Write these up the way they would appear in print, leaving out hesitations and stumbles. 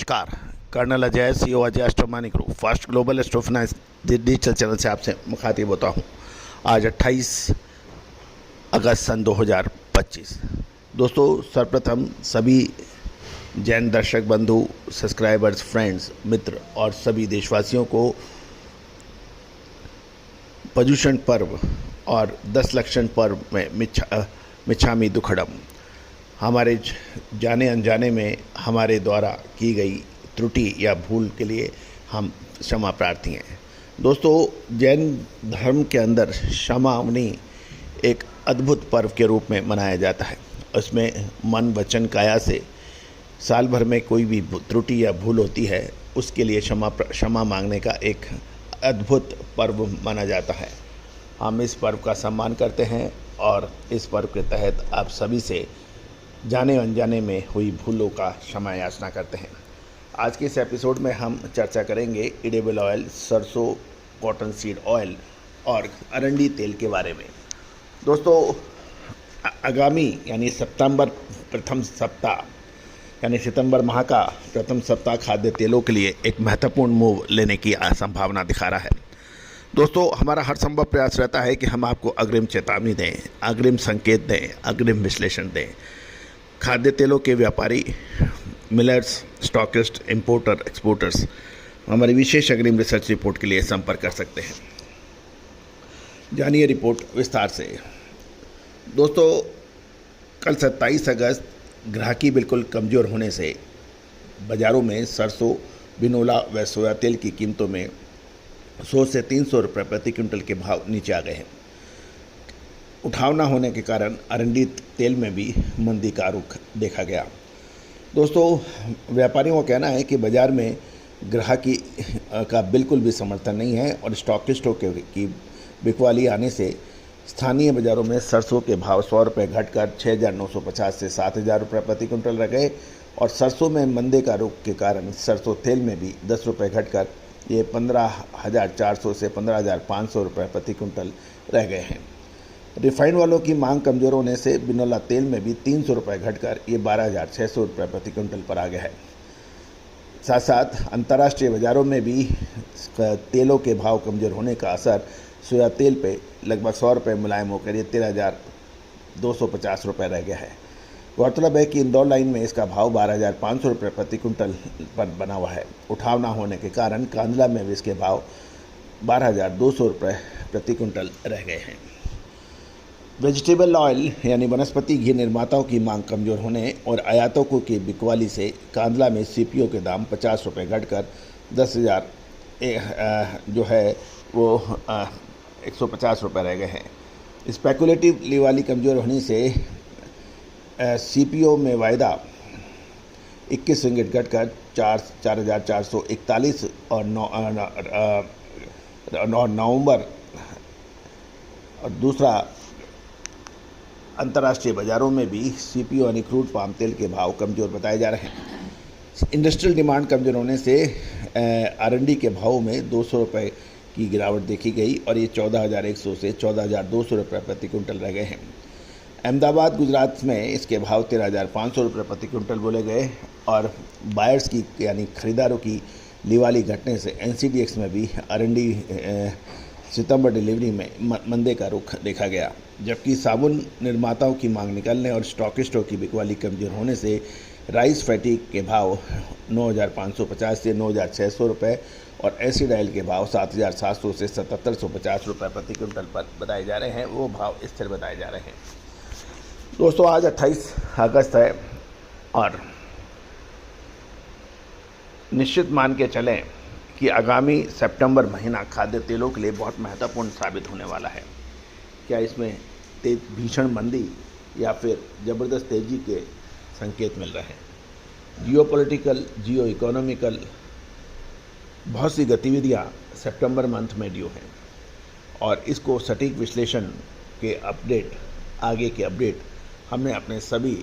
नमस्कार। Colonel Ajay, CEO Ajay astro group first global astro finance digital channel से आपसे मुखातिब होता हूँ। आज 28 अगस्त सन 2025। दोस्तों, सर्वप्रथम सभी जैन दर्शक बंधु, सब्सक्राइबर्स, फ्रेंड्स, मित्र और सभी देशवासियों को पर्युषण पर्व और 10 लक्षण पर्व में मिच्छामी दुक्कडम। हमारे जाने अनजाने में हमारे द्वारा की गई त्रुटि या भूल के लिए हम क्षमा प्रार्थी हैं। दोस्तों, जैन धर्म के अंदर क्षमावनी एक अद्भुत पर्व के रूप में मनाया जाता है। उसमें मन, वचन, काया से साल भर में कोई भी त्रुटि या भूल होती है, उसके लिए क्षमा मांगने का एक अद्भुत पर्व माना जाता है। हम इस पर्व का सम्मान करते हैं और इस पर्व के तहत आप सभी से जाने अनजाने में हुई भूलों का क्षमा याचना करते हैं। आज के इस एपिसोड में हम चर्चा करेंगे एडिबल ऑयल, सरसों, कॉटन सीड ऑयल और अरंडी तेल के बारे में। दोस्तों, आगामी यानी सितंबर माह का प्रथम सप्ताह खाद्य तेलों के लिए एक महत्वपूर्ण मूव लेने की संभावना दिखा रहा है। दोस्तों, हमारा हर संभव प्रयास रहता है कि हम आपको अग्रिम चेतावनी दें, अग्रिम संकेत दें, अग्रिम विश्लेषण दें। खाद्य तेलों के व्यापारी, मिलर्स, स्टॉकिस्ट, इंपोर्टर, एक्सपोर्टर्स हमारी विशेष अग्रिम रिसर्च रिपोर्ट के लिए संपर्क कर सकते हैं। जानिए रिपोर्ट विस्तार से। दोस्तों, कल 27 अगस्त ग्राहकी बिल्कुल कमज़ोर होने से बाज़ारों में सरसों, बिनोला व सोया तेल की कीमतों में 100 से 300 रुपये प्रति क्विंटल के भाव नीचे आ गए हैं। उठाव न होने के कारण अरंडी तेल में भी मंदी का रुख देखा गया। दोस्तों, व्यापारियों का कहना है कि बाज़ार में ग्राहकी का बिल्कुल भी समर्थन नहीं है और स्टॉकिस्टों की बिकवाली आने से स्थानीय बाज़ारों में सरसों के भाव 100 रुपये घटकर 6,950 से 7,000 रुपये प्रति क्विंटल रह गए और सरसों में मंदे का रुख के कारण सरसों तेल में भी 10 रुपये घटकर ये 15,400 से 15,500 रुपये प्रति क्विंटल रह गए हैं। रिफाइंड वालों की मांग कमज़ोर होने से बिनोला तेल में भी 300 रुपये घटकर ये 12,600 रुपये प्रति क्विंटल पर आ गया है। साथ साथ अंतर्राष्ट्रीय बाज़ारों में भी तेलों के भाव कमज़ोर होने का असर सोया तेल पे लगभग 100 रुपये मुलायम होकर ये 13,250 रुपये रह गया है। गौरतलब है कि इंदौर लाइन में इसका भाव 12,500 रुपये प्रति क्विंटल पर बना हुआ है। उठाव न होने के कारण कांदला में भी इसके भाव 12,200 रुपये प्रति क्विंटल रह गए हैं। वेजिटेबल ऑयल यानी वनस्पति घी निर्माताओं की मांग कमज़ोर होने और आयातकों की बिकवाली से कांदला में सीपीओ के दाम 50 रुपये घटकर 10,000 जो है वो 150 रुपये रह गए हैं। स्पेकुलेटिव लिवाली कमज़ोर होने से सीपीओ में वायदा 21 रिंगिट घटकर 4,441 और नवंबर और दूसरा अंतर्राष्ट्रीय बाज़ारों में भी सीपीओ यानी क्रूड पाम तेल के भाव कमज़ोर बताए जा रहे हैं। इंडस्ट्रियल डिमांड कमज़ोर होने से आरएनडी के भाव में 200 रुपये की गिरावट देखी गई और ये 14,100 से 14,200 रुपये प्रति क्विंटल रह गए हैं। अहमदाबाद, गुजरात में इसके भाव 13,500 रुपये प्रति क्विंटल बोले गए और बायर्स की यानी खरीदारों की लिवाली घटने से एनसीडीएक्स में भी आरएनडी सितंबर डिलीवरी में मंदे का रुख देखा गया। जबकि साबुन निर्माताओं की मांग निकलने और स्टॉकिस्टों की बिकवाली कमज़ोर होने से राइस फैटिक के भाव 9,550 से 9,600 रुपये और एसिड ऑयल के भाव 7,700 से 7,750 रुपये प्रति क्विंटल पर बताए जा रहे हैं। वो भाव स्थिर बताए जा रहे हैं। दोस्तों, आज 28 अगस्त है और निश्चित मान के चलें कि आगामी सितंबर महीना खाद्य तेलों के लिए बहुत महत्वपूर्ण साबित होने वाला है। क्या इसमें भीषण मंदी या फिर ज़बरदस्त तेज़ी के संकेत मिल रहे हैं? जियोपॉलिटिकल, जियो इकोनॉमिकल बहुत सी गतिविधियां सितंबर मंथ में ड्यू हैं और इसको सटीक विश्लेषण के आगे के अपडेट हमने अपने सभी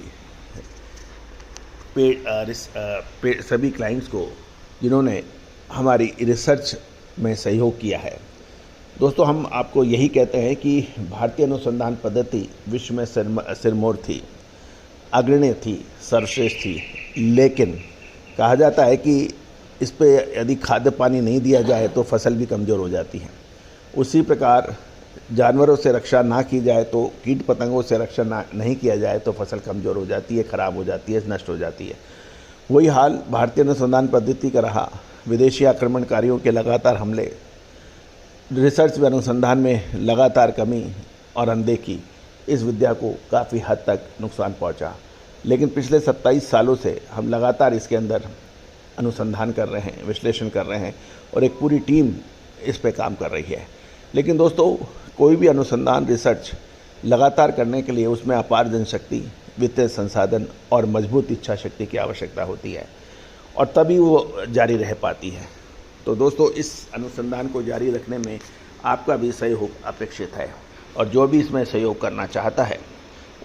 क्लाइंट्स को जिन्होंने हमारी रिसर्च में सहयोग किया है। दोस्तों, हम आपको यही कहते हैं कि भारतीय अनुसंधान पद्धति विश्व में सिरमौर थी, अग्रणी थी, सर्वश्रेष्ठ थी, लेकिन कहा जाता है कि इस पे यदि खाद्य पानी नहीं दिया जाए तो फसल भी कमज़ोर हो जाती है। उसी प्रकार जानवरों से रक्षा ना की जाए तो कीट पतंगों से रक्षा नहीं किया जाए तो फसल कमज़ोर हो जाती है, ख़राब हो जाती है, नष्ट हो जाती है। वही हाल भारतीय अनुसंधान पद्धति का रहा। विदेशी आक्रमणकारियों के लगातार हमले, रिसर्च व अनुसंधान में लगातार कमी और अनदेखी इस विद्या को काफ़ी हद तक नुकसान पहुंचा। लेकिन पिछले 27 सालों से हम लगातार इसके अंदर अनुसंधान कर रहे हैं, विश्लेषण कर रहे हैं और एक पूरी टीम इस पे काम कर रही है। लेकिन दोस्तों, कोई भी अनुसंधान, रिसर्च लगातार करने के लिए उसमें अपार जनशक्ति, वित्तीय संसाधन और मजबूत इच्छा शक्ति की आवश्यकता होती है और तभी वो जारी रह पाती है। तो दोस्तों, इस अनुसंधान को जारी रखने में आपका भी सहयोग अपेक्षित है और जो भी इसमें सहयोग करना चाहता है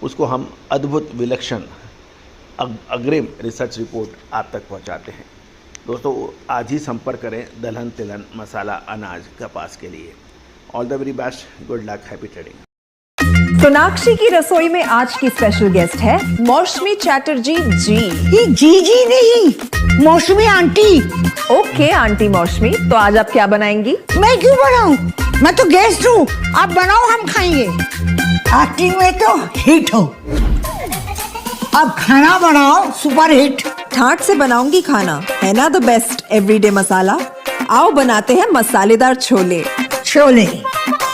उसको हम अद्भुत, विलक्षण, अग्रिम रिसर्च रिपोर्ट आप तक पहुंचाते हैं। दोस्तों, आज ही संपर्क करें दलहन, तिलहन, मसाला, अनाज, कपास के लिए। All the very best, good luck, happy trading. Sonakshi की रसोई में आज की स्पेशल गेस्ट है मौसमी चैटर्जी जी। ये जी नहीं, मौसमी आंटी। ओके आंटी मौसमी, तो आज आप क्या बनाएंगी? मैं क्यों बनाऊं? मैं तो गेस्ट हूँ, आप बनाओ, हम खाएंगे। एक्टिंग में तो हिट हो, अब खाना बनाओ सुपर हिट। ठाट से बनाऊंगी खाना, है ना द बेस्ट एवरीडे मसाला। आओ बनाते हैं मसालेदार छोले। छोले,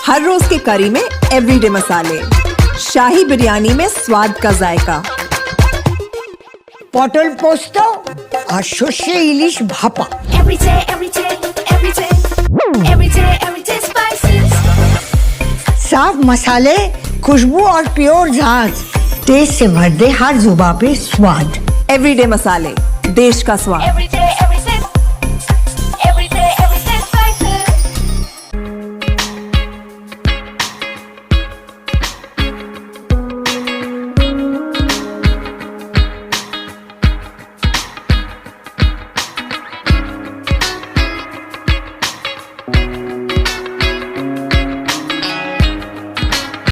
हर रोज के करी में एवरीडे मसाले, शाही बिरयानी में स्वाद का जायका, पटल पोस्तो और सर्षे इलिश भापा। साफ मसाले, खुशबू और प्योर झांझ, टेस्ट से भर दे हर जुबान पे स्वाद। एवरीडे मसाले, देश का स्वाद।